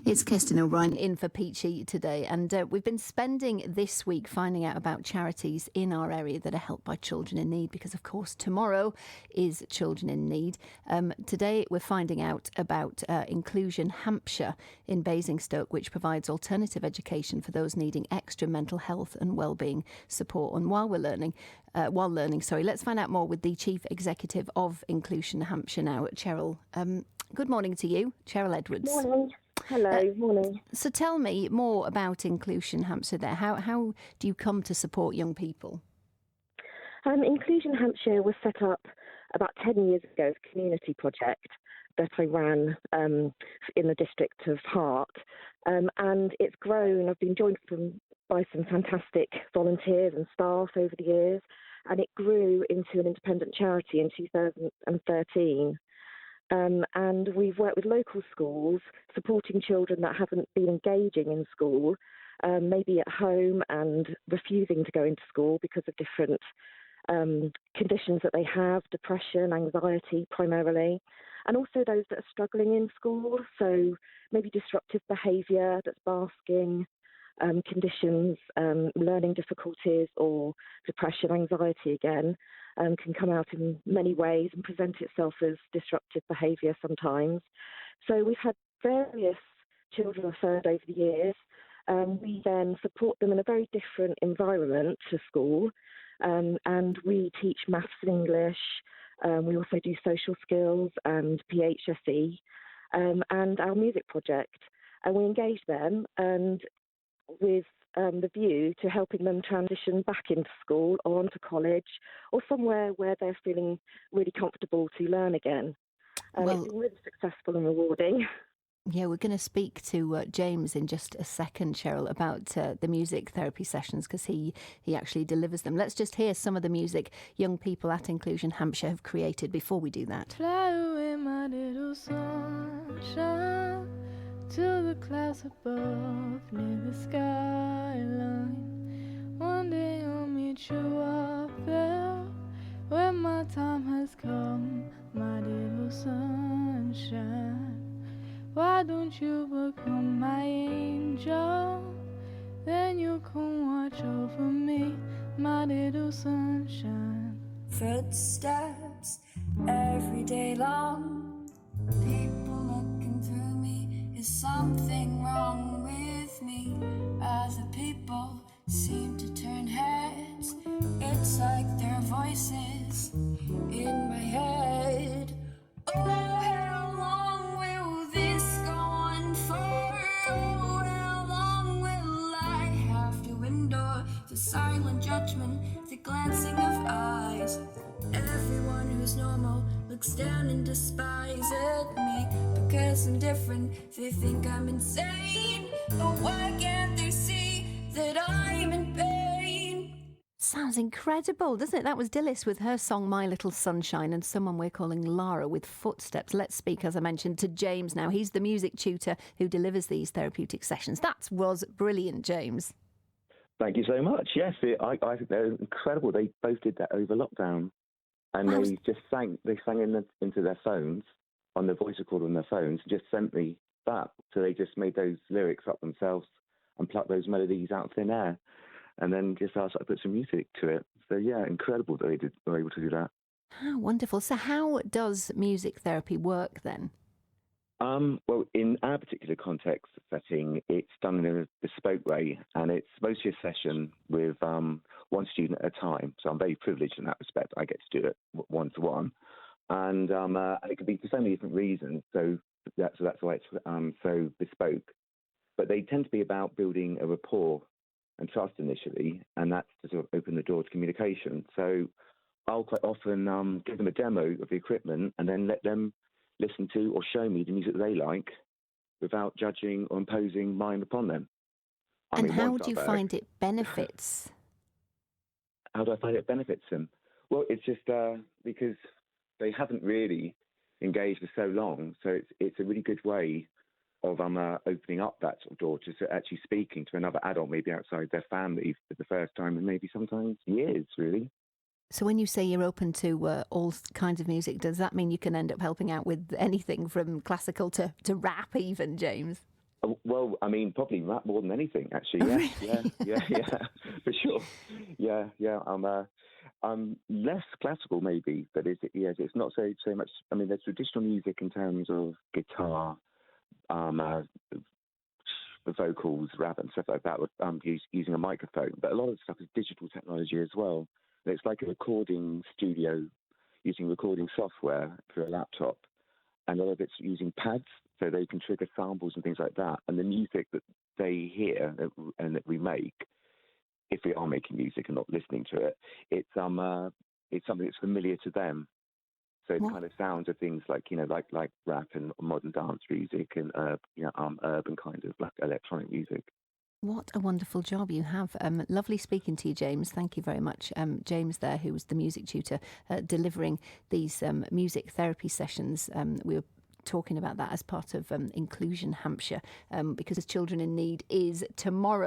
It's Kirsten O'Brien in for Peachy today, and we've been spending this week finding out about charities in our area that are helped by children in need, because of course tomorrow is Children in Need. Today we're finding out about Inclusion Hampshire in Basingstoke, which provides alternative education for those needing extra mental health and wellbeing support. And while learning, let's find out more with the Chief Executive of Inclusion Hampshire now, Cheryl. Good morning to you, Cheryl Edwards. Morning. Hello, morning. So tell me more about Inclusion Hampshire there. How do you come to support young people? Inclusion Hampshire was set up about 10 years ago as a community project that I ran in the district of Hart. And it's grown. I've been joined by some fantastic volunteers and staff over the years. And it grew into an independent charity in 2013. And we've worked with local schools, supporting children that haven't been engaging in school, maybe at home and refusing to go into school because of different conditions that they have, depression, anxiety primarily, and also those that are struggling in school, so maybe disruptive behaviour that's masking conditions, learning difficulties or depression, anxiety again, can come out in many ways and present itself as disruptive behaviour sometimes. So we've had various children referred over the years. We then support them in a very different environment to school, and we teach maths and English. We also do social skills and PHSE, and our music project. And we engage them and with the view to helping them transition back into school or onto college or somewhere where they're feeling really comfortable to learn again. It's been really successful and rewarding. Yeah, we're going to speak to James in just a second, Cheryl, about the music therapy sessions, because he actually delivers them. Let's just hear some of the music young people at Inclusion Hampshire have created before we do that. Fly away, my little sunshine, to the clouds above, near the skyline. One day I'll meet you up there, where my time has come, my little sunshine. Why don't you become my angel? Then you can watch over me, my little sunshine. Footsteps every day long, people looking through me. Is something wrong with me? Other people seem to turn heads. It's like their voices in my head. Oh, how long will this go on for? Oh, how long will I have to endure the silent judgment, the glancing of eyes? Everyone who's normal looks down in despise at me because I'm different. They think I'm insane, but why can't they see that I'm in pain? Sounds incredible, doesn't it? That was Dylis with her song My Little Sunshine, and someone we're calling Lara with Footsteps. Let's speak, as I mentioned, to James now. He's the music tutor who delivers these therapeutic sessions. That was brilliant, James. Thank you so much. Yes, I think they're incredible. They both did that over lockdown. And they just sang into their phones, on the voice recorder on their phones, and just sent me that. So they just made those lyrics up themselves and plucked those melodies out of thin air, and then just asked us to put some music to it. So yeah, incredible that they were able to do that. How wonderful. So how does music therapy work then? Well, in our particular context setting, it's done in a bespoke way, and it's mostly a session with one student at a time. So I'm very privileged in that respect. I get to do it one-to-one, and it could be for so many different reasons. So that's why it's so bespoke. But they tend to be about building a rapport and trust initially, and that's to sort of open the door to communication. So I'll quite often give them a demo of the equipment and then let them listen to or show me the music they like without judging or imposing mine upon them. And how do you find it benefits? How do I find it benefits them? Well, it's just because they haven't really engaged for so long. So it's a really good way of opening up that sort of door to actually speaking to another adult, maybe outside their family for the first time in maybe sometimes years, really. So when you say you're open to all kinds of music, does that mean you can end up helping out with anything from classical to rap even, James? Well, I mean, probably rap more than anything, actually. Yeah, yeah, for sure. Yeah. I'm less classical, maybe, but it's not so much. I mean, there's traditional music in terms of guitar, the vocals, rap, and stuff like that, with using a microphone. But a lot of the stuff is digital technology as well. And it's like a recording studio using recording software through a laptop, and a lot of it's using pads, so they can trigger samples and things like that. And the music that they hear and that we make, if we are making music and not listening to it, it's something that's familiar to them. So the kind of sounds of things like like rap and modern dance music and urban kind of like electronic music. What a wonderful job you have. Lovely speaking to you, James. Thank you very much. James there, who was the music tutor, delivering these music therapy sessions. We were talking about that as part of Inclusion Hampshire, because Children in Need is tomorrow.